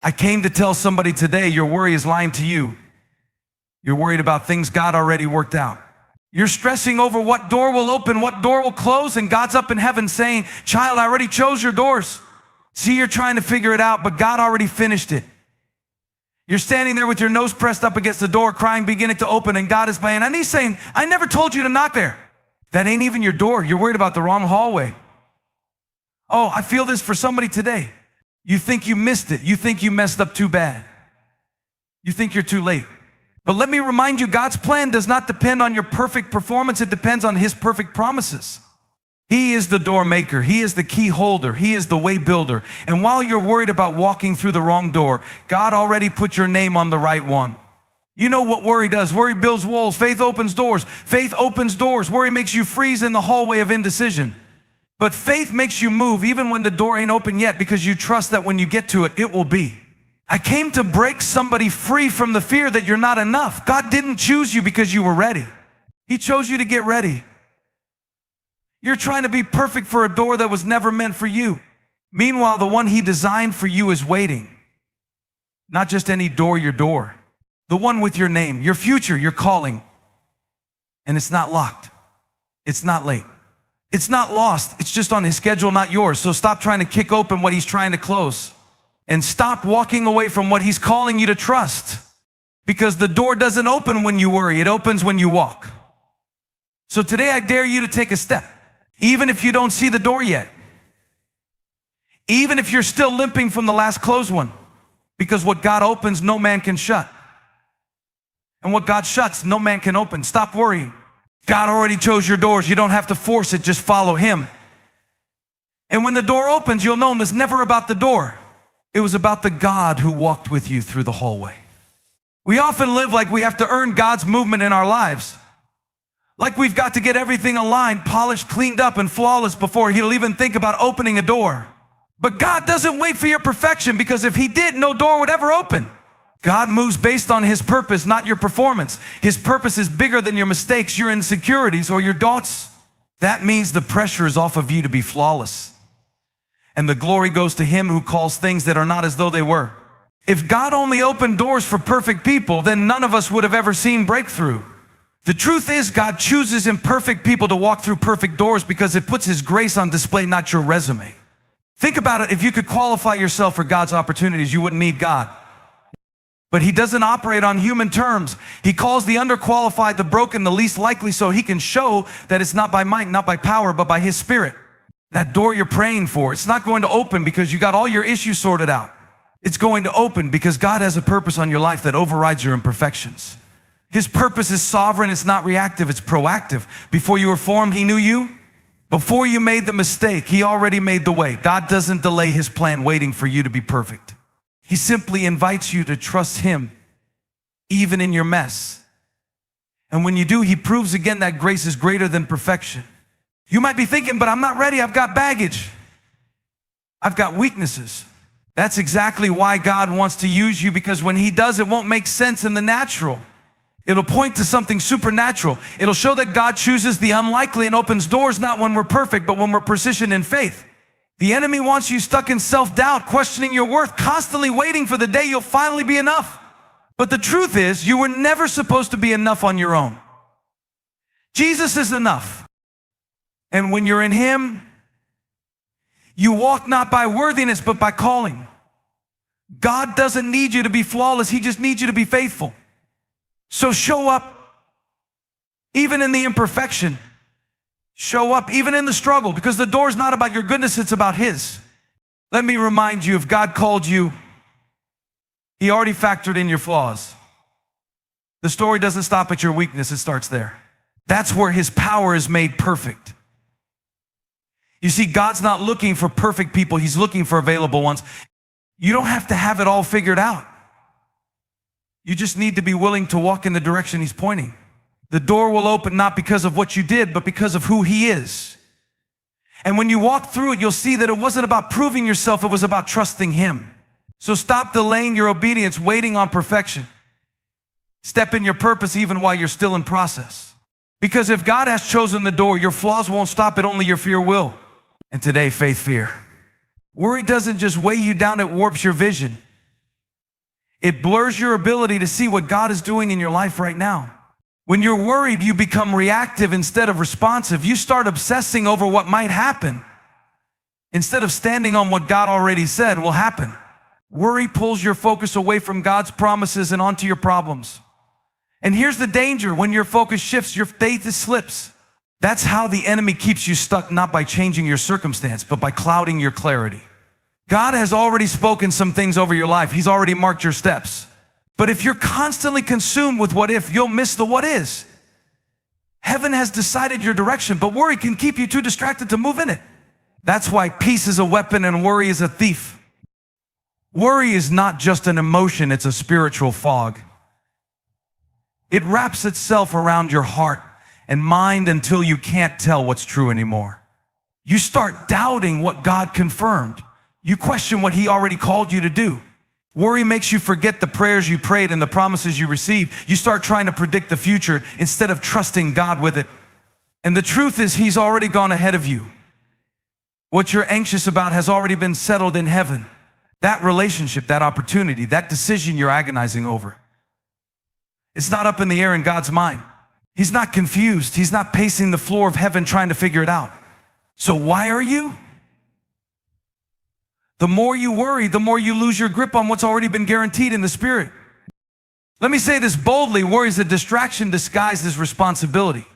I came to tell somebody today, your worry is lying to you. You're worried about things God already worked out. You're stressing over what door will open, what door will close, and God's up in heaven saying, child, I already chose your doors. See, you're trying to figure it out, but God already finished it. You're standing there with your nose pressed up against the door, crying, beginning to open, and God is playing. And he's saying, I never told you to knock there. That ain't even your door. You're worried about the wrong hallway. Oh, I feel this for somebody today. You think you missed it. You think you messed up too bad. You think you're too late. But let me remind you, God's plan does not depend on your perfect performance. It depends on his perfect promises. He is the door maker. He is the key holder. He is the way builder. And while you're worried about walking through the wrong door, God already put your name on the right one. You know what worry does. Worry builds walls. Faith opens doors. Faith opens doors. Worry makes you freeze in the hallway of indecision. But faith makes you move even when the door ain't open yet, because you trust that when you get to it, it will be. I came to break somebody free from the fear that you're not enough. God didn't choose you because you were ready. He chose you to get ready. You're trying to be perfect for a door that was never meant for you. Meanwhile, the one he designed for you is waiting. Not just any door, your door. The one with your name, your future, your calling. And it's not locked. It's not late. It's not lost. It's just on his schedule, not yours. So stop trying to kick open what he's trying to close. And stop walking away from what he's calling you to trust. Because the door doesn't open when you worry. It opens when you walk. So today I dare you to take a step. Even if you don't see the door yet. Even if you're still limping from the last closed one. Because what God opens, no man can shut. And what God shuts, no man can open. Stop worrying. God already chose your doors. You don't have to force it. Just follow him. And when the door opens, you'll know it was never about the door. It was about the God who walked with you through the hallway. We often live like we have to earn God's movement in our lives. Like we've got to get everything aligned, polished, cleaned up, and flawless before he'll even think about opening a door. But God doesn't wait for your perfection, because if he did, no door would ever open. God moves based on his purpose, not your performance. His purpose is bigger than your mistakes, your insecurities, or your doubts. That means the pressure is off of you to be flawless. And the glory goes to him who calls things that are not as though they were. If God only opened doors for perfect people, then none of us would have ever seen breakthrough. The truth is, God chooses imperfect people to walk through perfect doors because it puts his grace on display, not your resume. Think about it. If you could qualify yourself for God's opportunities, you wouldn't need God. But he doesn't operate on human terms. He calls the underqualified, the broken, the least likely, so he can show that it's not by might, not by power, but by his spirit. That door you're praying for, it's not going to open because you got all your issues sorted out. It's going to open because God has a purpose on your life that overrides your imperfections. His purpose is sovereign. It's not reactive. It's proactive. Before you were formed, he knew you. Before you made the mistake, he already made the way. God doesn't delay his plan waiting for you to be perfect. He simply invites you to trust him, even in your mess. And when you do, he proves again that grace is greater than perfection. You might be thinking, but I'm not ready. I've got baggage. I've got weaknesses. That's exactly why God wants to use you, because when he does, it won't make sense in the natural. It'll point to something supernatural. It'll show that God chooses the unlikely and opens doors not when we're perfect, but when we're positioned in faith. The enemy wants you stuck in self-doubt, questioning your worth, constantly waiting for the day you'll finally be enough. But the truth is, you were never supposed to be enough on your own. Jesus is enough. And when you're in him, you walk not by worthiness, but by calling. God doesn't need you to be flawless. He just needs you to be faithful. So show up, even in the imperfection. Show up, even in the struggle, because the door's not about your goodness, it's about his. Let me remind you, if God called you, he already factored in your flaws. The story doesn't stop at your weakness, it starts there. That's where his power is made perfect. You see, God's not looking for perfect people, he's looking for available ones. You don't have to have it all figured out. You just need to be willing to walk in the direction he's pointing. The door will open not because of what you did, but because of who he is. And when you walk through it, you'll see that it wasn't about proving yourself, it was about trusting him. So stop delaying your obedience, waiting on perfection. Step in your purpose even while you're still in process. Because if God has chosen the door, your flaws won't stop it, only your fear will. And today, faith, fear. Worry doesn't just weigh you down, it warps your vision. It blurs your ability to see what God is doing in your life right now. When you're worried, you become reactive instead of responsive. You start obsessing over what might happen instead of standing on what God already said will happen. Worry pulls your focus away from God's promises and onto your problems. And here's the danger: when your focus shifts, your faith slips. That's how the enemy keeps you stuck, not by changing your circumstance, but by clouding your clarity. God has already spoken some things over your life. He's already marked your steps. But if you're constantly consumed with what if, you'll miss the what is. Heaven has decided your direction, but worry can keep you too distracted to move in it. That's why peace is a weapon and worry is a thief. Worry is not just an emotion, it's a spiritual fog. It wraps itself around your heart and mind until you can't tell what's true anymore. You start doubting what God confirmed. You question what He already called you to do. Worry makes you forget the prayers you prayed and the promises you received. You start trying to predict the future instead of trusting God with it. And the truth is, He's already gone ahead of you. What you're anxious about has already been settled in heaven. That relationship, that opportunity, that decision you're agonizing over, it's not up in the air in God's mind. He's not confused. He's not pacing the floor of heaven trying to figure it out. So why are you? The more you worry, the more you lose your grip on what's already been guaranteed in the Spirit. Let me say this boldly: worry is a distraction disguised as responsibility.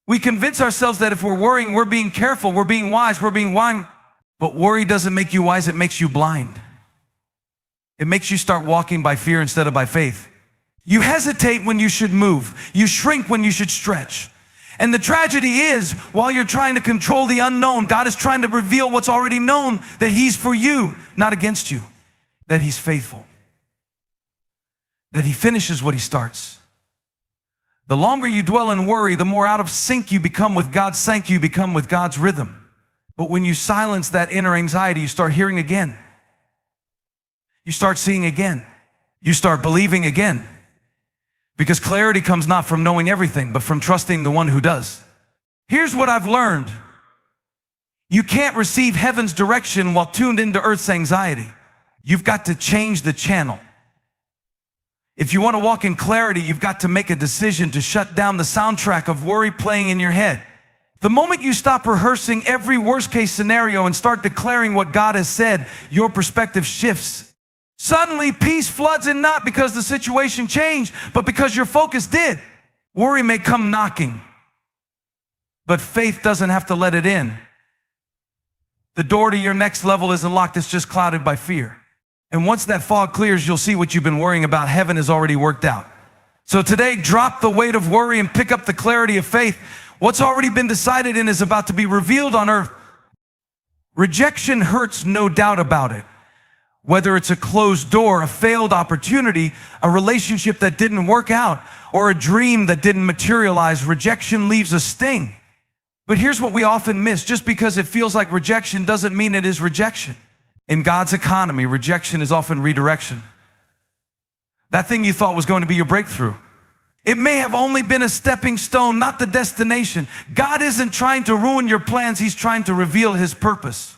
We convince ourselves that if we're worrying, we're being careful, we're being wise, we're being wise. But worry doesn't make you wise, it makes you blind. It makes you start walking by fear instead of by faith. You hesitate when you should move. You shrink when you should stretch. And the tragedy is, while you're trying to control the unknown, God is trying to reveal what's already known, that He's for you, not against you, that He's faithful, that He finishes what He starts. The longer you dwell in worry, the more out of sync you become with God's sync you become with God's rhythm. But when you silence that inner anxiety, you start hearing again. You start seeing again. You start believing again. Because clarity comes not from knowing everything, but from trusting the one who does. Here's what I've learned. You can't receive heaven's direction while tuned into earth's anxiety. You've got to change the channel. If you want to walk in clarity, you've got to make a decision to shut down the soundtrack of worry playing in your head. The moment you stop rehearsing every worst-case scenario and start declaring what God has said, your perspective shifts. Suddenly, peace floods in, not because the situation changed, but because your focus did. Worry may come knocking, but faith doesn't have to let it in. The door to your next level isn't locked, it's just clouded by fear. And once that fog clears, you'll see what you've been worrying about. Heaven has already worked out. So today, drop the weight of worry and pick up the clarity of faith. What's already been decided in is about to be revealed on earth. Rejection hurts, no doubt about it. Whether it's a closed door, a failed opportunity, a relationship that didn't work out, or a dream that didn't materialize, rejection leaves a sting. But here's what we often miss. Just because it feels like rejection doesn't mean it is rejection. In God's economy, rejection is often redirection. That thing you thought was going to be your breakthrough, it may have only been a stepping stone, not the destination. God isn't trying to ruin your plans. He's trying to reveal His purpose.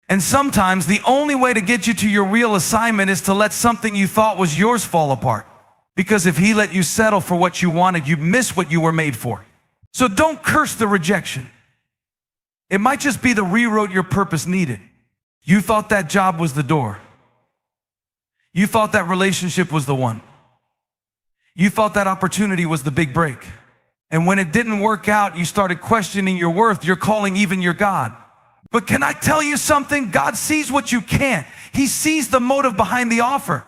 And sometimes the only way to get you to your real assignment is to let something you thought was yours fall apart. Because if He let you settle for what you wanted, you'd miss what you were made for. So don't curse the rejection. It might just be the rewrote your purpose needed. You thought that job was the door. You thought that relationship was the one. You thought that opportunity was the big break. And when it didn't work out, you started questioning your worth, your calling, even your God. But can I tell you something? God sees what you can't. He sees the motive behind the offer.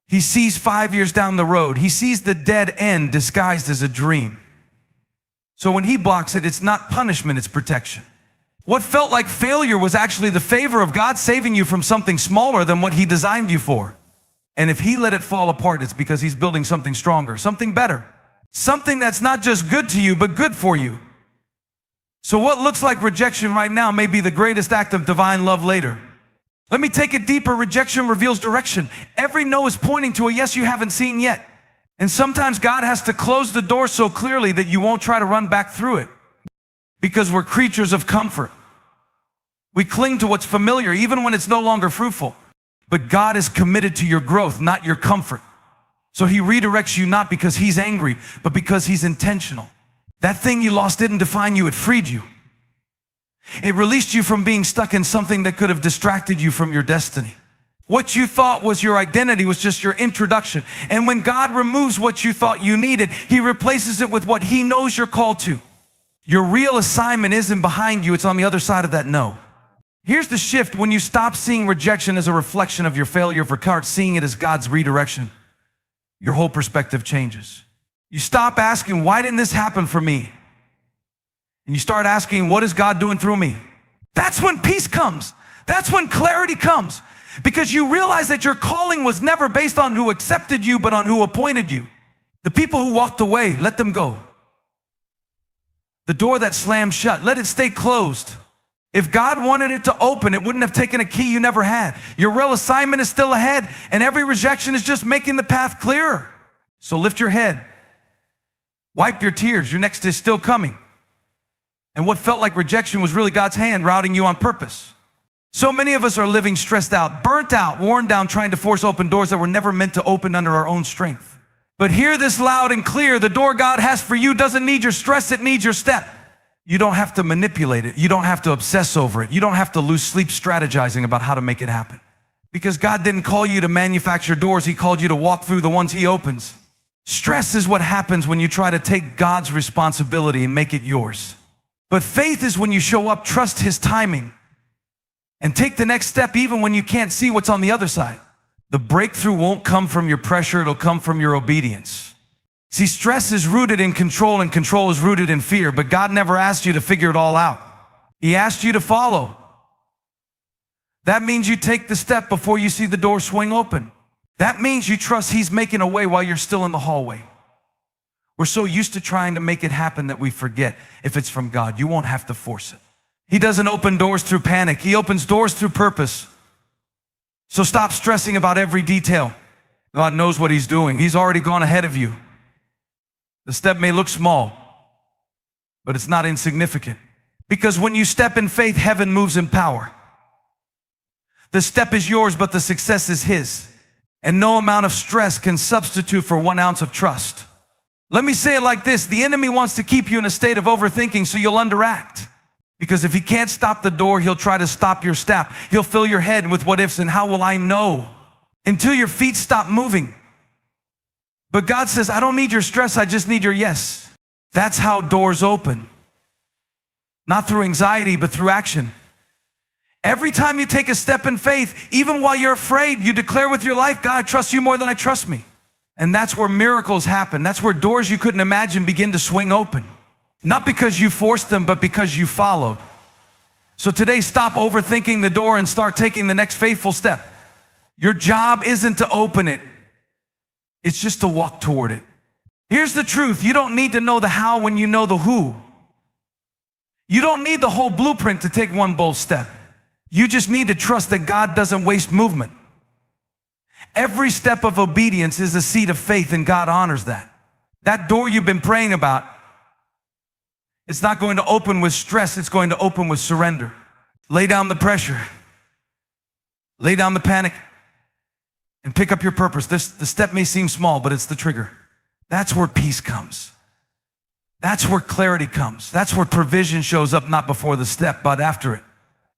He sees 5 years down the road. He sees the dead end disguised as a dream. So when He blocks it, it's not punishment, it's protection. What felt like failure was actually the favor of God saving you from something smaller than what He designed you for. And if He let it fall apart, it's because He's building something stronger, something better, something that's not just good to you, but good for you. So what looks like rejection right now may be the greatest act of divine love later. Let me take it deeper. Rejection reveals direction. Every no is pointing to a yes you haven't seen yet. And sometimes God has to close the door so clearly that you won't try to run back through it. Because we're creatures of comfort. We cling to what's familiar, even when it's no longer fruitful. But God is committed to your growth, not your comfort. So he redirects you not because he's angry, but because he's intentional. That thing you lost didn't define you, it freed you. It released you from being stuck in something that could have distracted you from your destiny. What you thought was your identity was just your introduction. And when God removes what you thought you needed, he replaces it with what he knows you're called to. Your real assignment isn't behind you, it's on the other side of that no. Here's the shift: when you stop seeing rejection as a reflection of your failure, start seeing it as God's redirection, your whole perspective changes. You stop asking, why didn't this happen for me? And you start asking, what is God doing through me? That's when peace comes. That's when clarity comes. Because you realize that your calling was never based on who accepted you, but on who appointed you. The people who walked away, let them go. The door that slammed shut, let it stay closed. If God wanted it to open, it wouldn't have taken a key you never had. Your real assignment is still ahead, and every rejection is just making the path clearer. So lift your head. Wipe your tears. Your next is still coming. And what felt like rejection was really God's hand routing you on purpose. So many of us are living stressed out, burnt out, worn down, trying to force open doors that were never meant to open under our own strength. But hear this loud and clear: the door God has for you doesn't need your stress, it needs your step. You don't have to manipulate it. You don't have to obsess over it. You don't have to lose sleep strategizing about how to make it happen. Because God didn't call you to manufacture doors, he called you to walk through the ones he opens. Stress is what happens when you try to take God's responsibility and make it yours. But faith is when you show up, trust his timing, and take the next step even when you can't see what's on the other side. The breakthrough won't come from your pressure, it'll come from your obedience. See, stress is rooted in control, and control is rooted in fear, but God never asked you to figure it all out. He asked you to follow. That means you take the step before you see the door swing open. That means you trust he's making a way while you're still in the hallway. We're so used to trying to make it happen that we forget if it's from God, you won't have to force it. He doesn't open doors through panic. He opens doors through purpose. So stop stressing about every detail. God knows what he's doing. He's already gone ahead of you. The step may look small, but it's not insignificant. Because when you step in faith, heaven moves in power. The step is yours, but the success is his. And no amount of stress can substitute for 1 ounce of trust. Let me say it like this: the enemy wants to keep you in a state of overthinking so you'll underact. Because if he can't stop the door, he'll try to stop your step. He'll fill your head with what ifs and how will I know, until your feet stop moving. But God says, I don't need your stress, I just need your yes. That's how doors open. Not through anxiety, but through action. Every time you take a step in faith, even while you're afraid, you declare with your life, God, I trust you more than I trust me. And that's where miracles happen. That's where doors you couldn't imagine begin to swing open. Not because you forced them, but because you followed. So today, stop overthinking the door and start taking the next faithful step. Your job isn't to open it. It's just to walk toward it. Here's the truth. You don't need to know the how when you know the who. You don't need the whole blueprint to take one bold step. You just need to trust that God doesn't waste movement. Every step of obedience is a seed of faith, and God honors that. That door you've been praying about, it's not going to open with stress, it's going to open with surrender. Lay down the pressure. Lay down the panic. And pick up your purpose. The step may seem small, but it's the trigger. That's where peace comes. That's where clarity comes. That's where provision shows up, not before the step, but after it.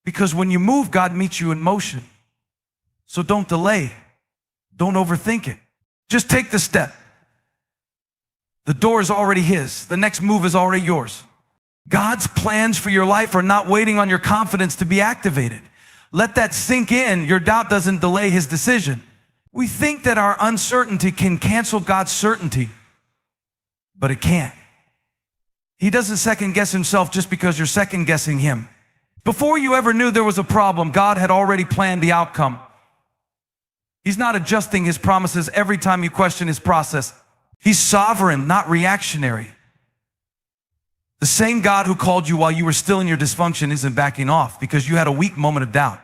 Because when you move, God meets you in motion. So don't delay. Don't overthink it. Just take the step. The door is already his. The next move is already yours. God's plans for your life are not waiting on your confidence to be activated. Let that sink in. Your doubt doesn't delay his decision. We think that our uncertainty can cancel God's certainty, but it can't. He doesn't second guess himself just because you're second guessing him. Before you ever knew there was a problem, God had already planned the outcome. He's not adjusting his promises every time you question his process. He's sovereign, not reactionary. The same God who called you while you were still in your dysfunction isn't backing off because you had a weak moment of doubt.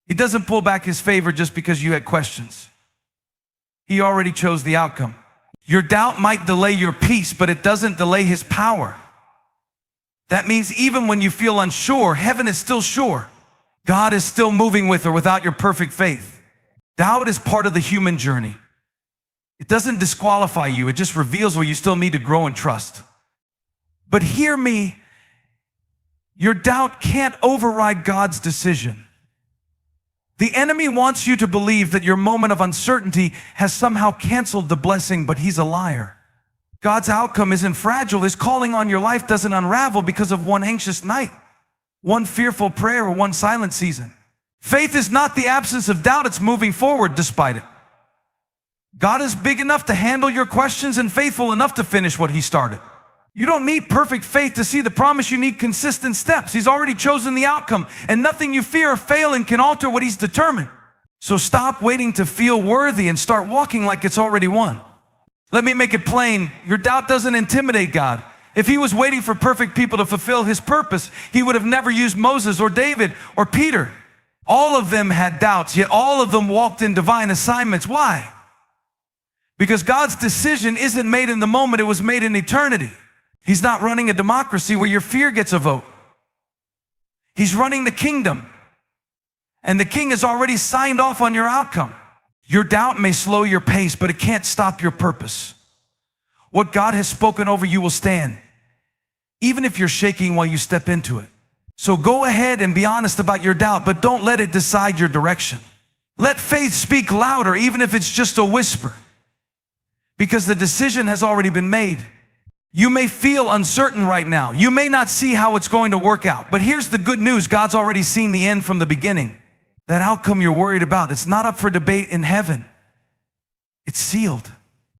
He doesn't pull back his favor just because you had questions. He already chose the outcome. Your doubt might delay your peace, but it doesn't delay his power. That means even when you feel unsure, heaven is still sure. God is still moving with or without your perfect faith. Doubt is part of the human journey. It doesn't disqualify you. It just reveals where you still need to grow and trust. But hear me, your doubt can't override God's decision. The enemy wants you to believe that your moment of uncertainty has somehow canceled the blessing, but he's a liar. God's outcome isn't fragile. His calling on your life doesn't unravel because of one anxious night, one fearful prayer, or one silent season. Faith is not the absence of doubt. It's moving forward despite it. God is big enough to handle your questions and faithful enough to finish what he started. You don't need perfect faith to see the promise. You need consistent steps. He's already chosen the outcome, and nothing you fear of failing can alter what he's determined. So stop waiting to feel worthy and start walking like it's already won. Let me make it plain. Your doubt doesn't intimidate God. If he was waiting for perfect people to fulfill his purpose, he would have never used Moses or David or Peter. All of them had doubts, yet all of them walked in divine assignments. Why? Because God's decision isn't made in the moment, it was made in eternity. He's not running a democracy where your fear gets a vote. He's running the kingdom. And the king has already signed off on your outcome. Your doubt may slow your pace, but it can't stop your purpose. What God has spoken over you will stand, even if you're shaking while you step into it. So go ahead and be honest about your doubt, but don't let it decide your direction. Let faith speak louder, even if it's just a whisper, because the decision has already been made. You may feel uncertain right now. You may not see how it's going to work out. But here's the good news. God's already seen the end from the beginning. That outcome you're worried about, it's not up for debate in heaven. It's sealed.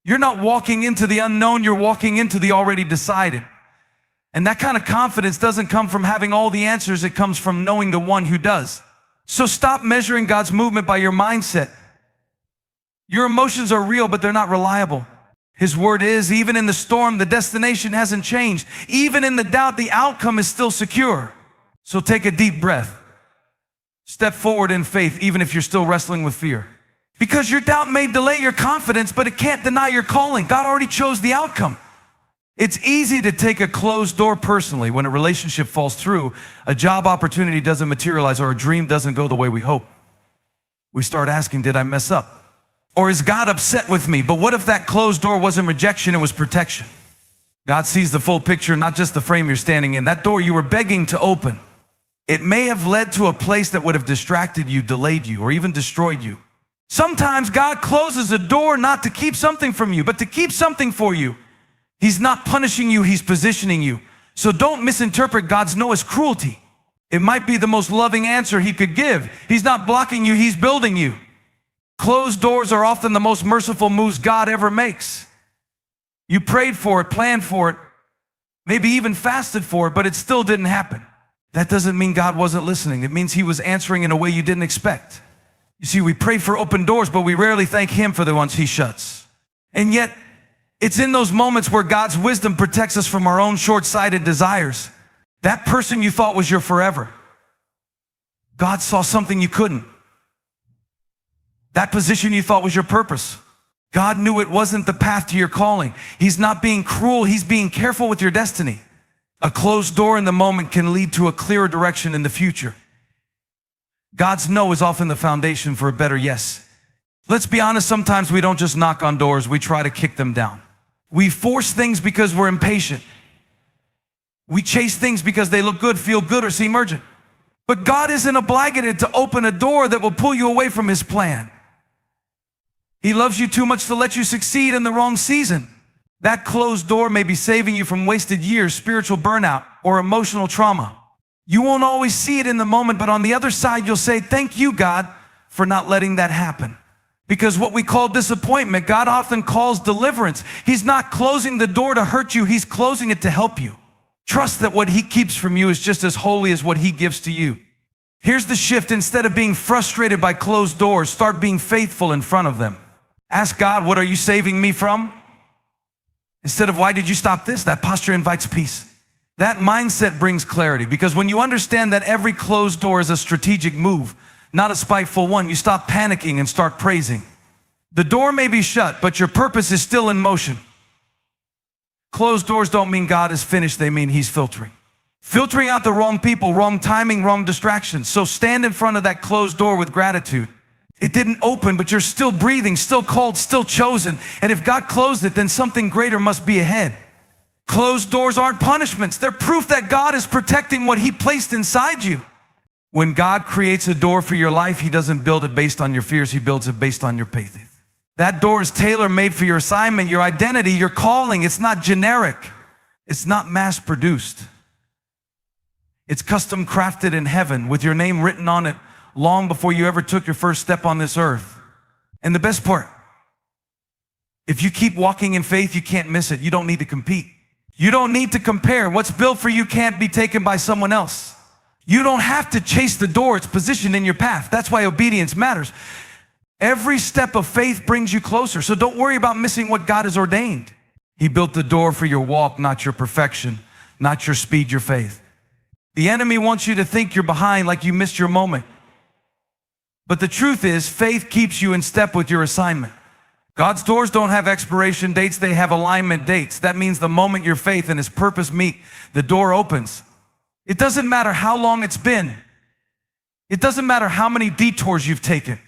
You're not walking into the unknown. You're walking into the already decided. And that kind of confidence doesn't come from having all the answers. It comes from knowing the one who does. So stop measuring God's movement by your mindset. Your emotions are real, but they're not reliable. His word is, even in the storm, the destination hasn't changed. Even in the doubt, the outcome is still secure. So take a deep breath. Step forward in faith, even if you're still wrestling with fear. Because your doubt may delay your confidence, but it can't deny your calling. God already chose the outcome. It's easy to take a closed door personally when a relationship falls through, a job opportunity doesn't materialize, or a dream doesn't go the way we hope. We start asking, did I mess up? Or is God upset with me? But what if that closed door wasn't rejection, it was protection? God sees the full picture, not just the frame you're standing in. That door you were begging to open, it may have led to a place that would have distracted you, delayed you, or even destroyed you. Sometimes God closes a door not to keep something from you, but to keep something for you. He's not punishing you, he's positioning you. So don't misinterpret God's no as cruelty. It might be the most loving answer he could give. He's not blocking you, he's building you. Closed doors are often the most merciful moves God ever makes. You prayed for it, planned for it, maybe even fasted for it, but it still didn't happen. That doesn't mean God wasn't listening. It means he was answering in a way you didn't expect. You see, we pray for open doors, but we rarely thank him for the ones he shuts. And yet, it's in those moments where God's wisdom protects us from our own short-sighted desires. That person you thought was your forever, God saw something you couldn't. That position you thought was your purpose, God knew it wasn't the path to your calling. He's not being cruel, he's being careful with your destiny. A closed door in the moment can lead to a clearer direction in the future. God's no is often the foundation for a better yes. Let's be honest, sometimes we don't just knock on doors, we try to kick them down. We force things because we're impatient. We chase things because they look good, feel good, or seem urgent. But God isn't obligated to open a door that will pull you away from his plan. He loves you too much to let you succeed in the wrong season. That closed door may be saving you from wasted years, spiritual burnout, or emotional trauma. You won't always see it in the moment, but on the other side, you'll say, thank you, God, for not letting that happen. Because what we call disappointment, God often calls deliverance. He's not closing the door to hurt you, he's closing it to help you. Trust that what he keeps from you is just as holy as what he gives to you. Here's the shift. Instead of being frustrated by closed doors, start being faithful in front of them. Ask God, what are you saving me from? Instead of, why did you stop this? That posture invites peace. That mindset brings clarity, because when you understand that every closed door is a strategic move, not a spiteful one, you stop panicking and start praising. The door may be shut, but your purpose is still in motion. Closed doors don't mean God is finished, they mean he's filtering. Filtering out the wrong people, wrong timing, wrong distractions. So stand in front of that closed door with gratitude. It didn't open, but you're still breathing, still called, still chosen. And if God closed it, then something greater must be ahead. Closed doors aren't punishments. They're proof that God is protecting what He placed inside you. When God creates a door for your life, He doesn't build it based on your fears. He builds it based on your faith. That door is tailor-made for your assignment, your identity, your calling. It's not generic. It's not mass-produced. It's custom crafted in heaven with your name written on it long before you ever took your first step on this earth. And the best part, if you keep walking in faith, you can't miss it. You don't need to compete. You don't need to compare. What's built for you can't be taken by someone else. You don't have to chase the door. It's positioned in your path. That's why obedience matters. Every step of faith brings you closer. So don't worry about missing what God has ordained. He built the door for your walk, not your perfection, not your speed, your faith. The enemy wants you to think you're behind, like you missed your moment. But the truth is, faith keeps you in step with your assignment. God's doors don't have expiration dates, they have alignment dates. That means the moment your faith and His purpose meet, the door opens. It doesn't matter how long it's been. It doesn't matter how many detours you've taken.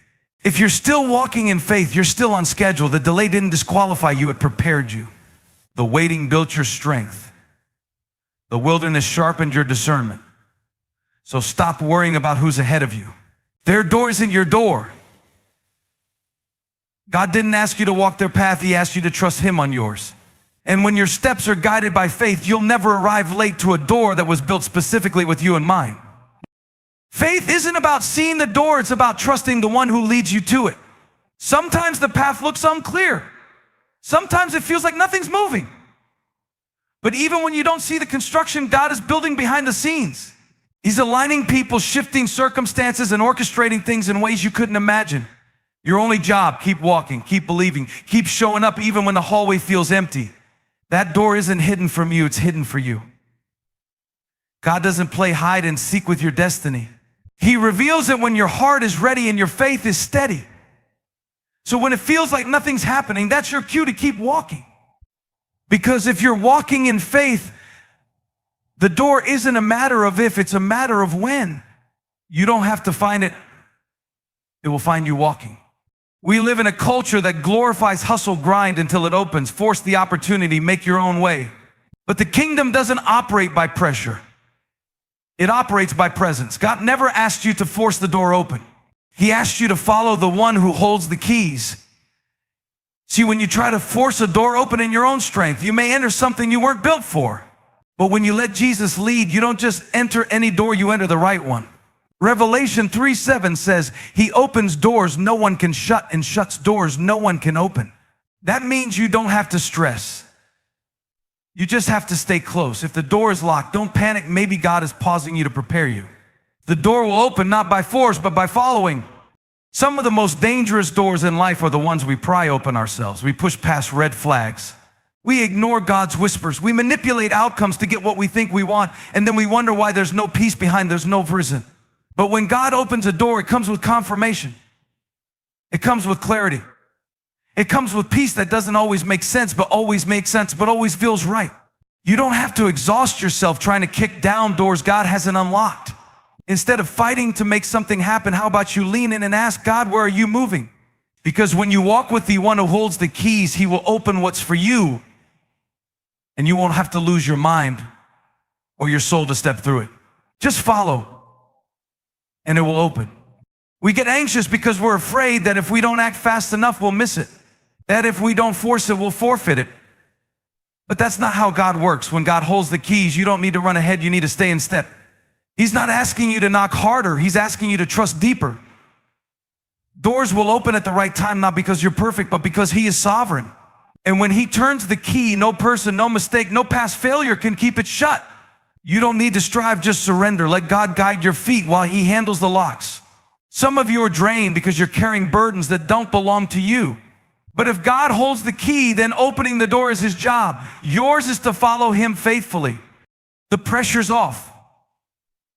If you're still walking in faith, you're still on schedule. The delay didn't disqualify you, it prepared you. The waiting built your strength. The wilderness sharpened your discernment. So stop worrying about who's ahead of you. Their door isn't your door. God didn't ask you to walk their path. He asked you to trust Him on yours. And when your steps are guided by faith, you'll never arrive late to a door that was built specifically with you in mind. Faith isn't about seeing the door. It's about trusting the one who leads you to it. Sometimes the path looks unclear. Sometimes it feels like nothing's moving. But even when you don't see the construction, God is building behind the scenes. He's aligning people, shifting circumstances, and orchestrating things in ways you couldn't imagine. Your only job, keep walking, keep believing, keep showing up even when the hallway feels empty. That door isn't hidden from you, it's hidden for you. God doesn't play hide and seek with your destiny. He reveals it when your heart is ready and your faith is steady. So when it feels like nothing's happening, that's your cue to keep walking. Because if you're walking in faith, the door isn't a matter of if, it's a matter of when. You don't have to find it. It will find you walking. We live in a culture that glorifies hustle, grind until it opens, force the opportunity, make your own way. But the kingdom doesn't operate by pressure. It operates by presence. God never asked you to force the door open. He asked you to follow the one who holds the keys. See, when you try to force a door open in your own strength, you may enter something you weren't built for. But when you let Jesus lead, you don't just enter any door, you enter the right one. Revelation 3:7 says, He opens doors no one can shut and shuts doors no one can open. That means you don't have to stress. You just have to stay close. If the door is locked, don't panic. Maybe God is pausing you to prepare you. The door will open not by force, but by following. Some of the most dangerous doors in life are the ones we pry open ourselves. We push past red flags. We ignore God's whispers. We manipulate outcomes to get what we think we want, and then we wonder why there's no peace behind, there's no prison. But when God opens a door, it comes with confirmation. It comes with clarity. It comes with peace that doesn't always make sense, but always makes sense, but always feels right. You don't have to exhaust yourself trying to kick down doors God hasn't unlocked. Instead of fighting to make something happen, how about you lean in and ask God, where are you moving? Because when you walk with the one who holds the keys, He will open what's for you, and you won't have to lose your mind or your soul to step through it. Just follow, and it will open. We get anxious because we're afraid that if we don't act fast enough, we'll miss it. That if we don't force it, we'll forfeit it. But that's not how God works. When God holds the keys, you don't need to run ahead, you need to stay in step. He's not asking you to knock harder, He's asking you to trust deeper. Doors will open at the right time, not because you're perfect, but because He is sovereign. And when He turns the key, no person, no mistake, no past failure can keep it shut. You don't need to strive, just surrender. Let God guide your feet while He handles the locks. Some of you are drained because you're carrying burdens that don't belong to you. But if God holds the key, then opening the door is His job. Yours is to follow Him faithfully. The pressure's off.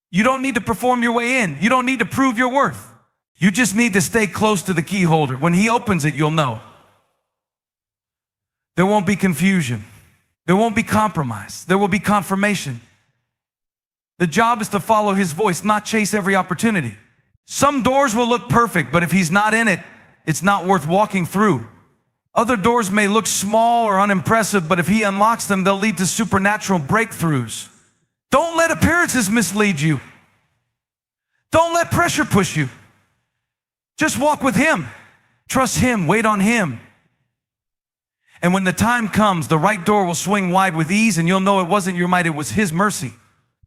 You don't need to perform your way in. You don't need to prove your worth. You just need to stay close to the key holder. When He opens it, you'll know. There won't be confusion. There won't be compromise. There will be confirmation. The job is to follow His voice, not chase every opportunity. Some doors will look perfect, but if he's not in it, it's not worth walking through. Other doors may look small or unimpressive, but if he unlocks them, they'll lead to supernatural breakthroughs. Don't let appearances mislead you. Don't let pressure push you. Just walk with him. Trust him. Wait on him. And when the time comes, the right door will swing wide with ease, and you'll know it wasn't your might, it was his mercy.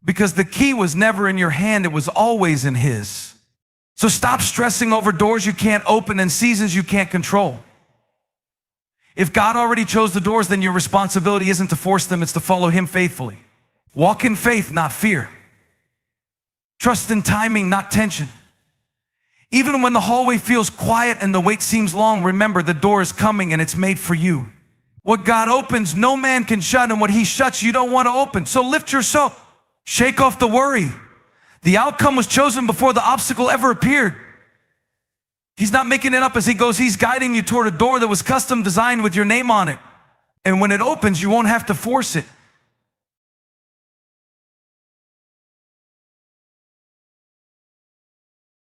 Because the key was never in your hand, it was always in his. So stop stressing over doors you can't open and seasons you can't control. If God already chose the doors, then your responsibility isn't to force them, it's to follow him faithfully. Walk in faith, not fear. Trust in timing, not tension. Even when the hallway feels quiet and the wait seems long, remember the door is coming and it's made for you. What God opens, no man can shut, and what he shuts, you don't want to open. So lift your soul. Shake off the worry. The outcome was chosen before the obstacle ever appeared. He's not making it up as he goes. He's guiding you toward a door that was custom designed with your name on it. And when it opens, you won't have to force it.